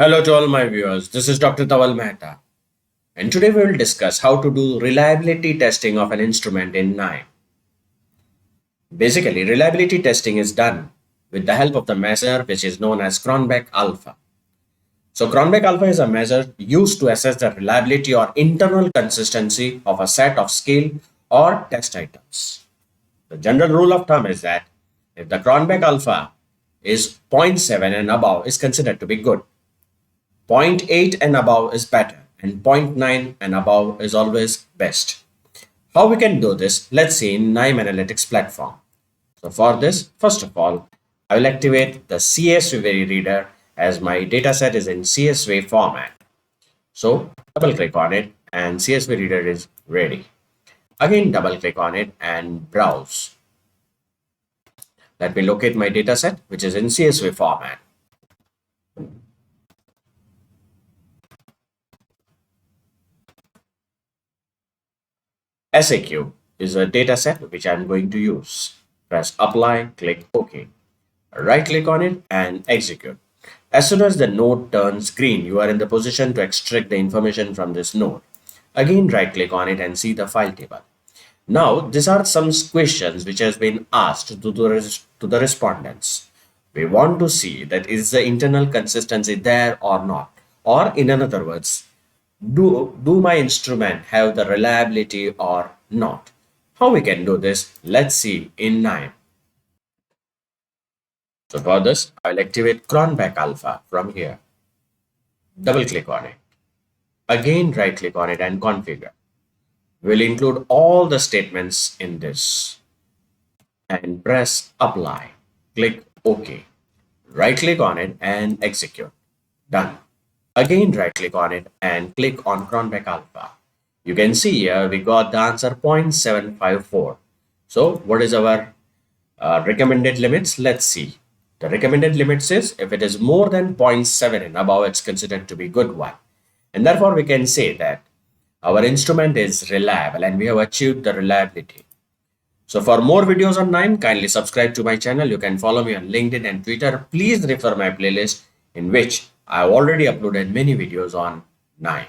Hello to all my viewers. This is Dr. Dhaval Maheta, and today we will discuss how to do reliability testing of an instrument in KNIME. Basically, reliability testing is done with the help of the measure which is known as Cronbach alpha. So, Cronbach alpha is a measure used to assess the reliability or internal consistency of a set of scale or test items. The general rule of thumb is that if the Cronbach alpha is zero point 0.7 and above is considered to be good. 0.8 and above is better, and 0.9 and above is always best. How we can do this? Let's see in KNIME Analytics platform. So for this, first of all, I will activate the CSV reader as my dataset is in CSV format. So double click on it and CSV reader is ready. Again, double click on it and browse. Let me locate my dataset which is in CSV format. SAQ is a data set which I'm going to use. Press apply, click OK. Right click on it and execute. As soon as the node turns green, you are in the position to extract the information from this node. Again, right click on it and see the file table. Now, these are some questions which has been asked to the respondents. We want to see that is the internal consistency there or not. Or in other words, do my instrument have the reliability or not? How we can do this? Let's see in KNIME. So for this, I'll activate Cronbach alpha from here. Double click on it. Again, right click on it and configure. We'll include all the statements in this and press apply. Click OK. Right click on it and execute. Done. Again, right click on it and click on Cronbach alpha. You can see here we got the answer 0.754. So what is our recommended limits? Let's see. The recommended limits is if it is more than 0.7 and above, it's considered to be good one. And therefore we can say that our instrument is reliable and we have achieved the reliability. So for more videos on KNIME, kindly subscribe to my channel. You can follow me on LinkedIn and Twitter. Please refer my playlist in which I have already uploaded many videos on KNIME.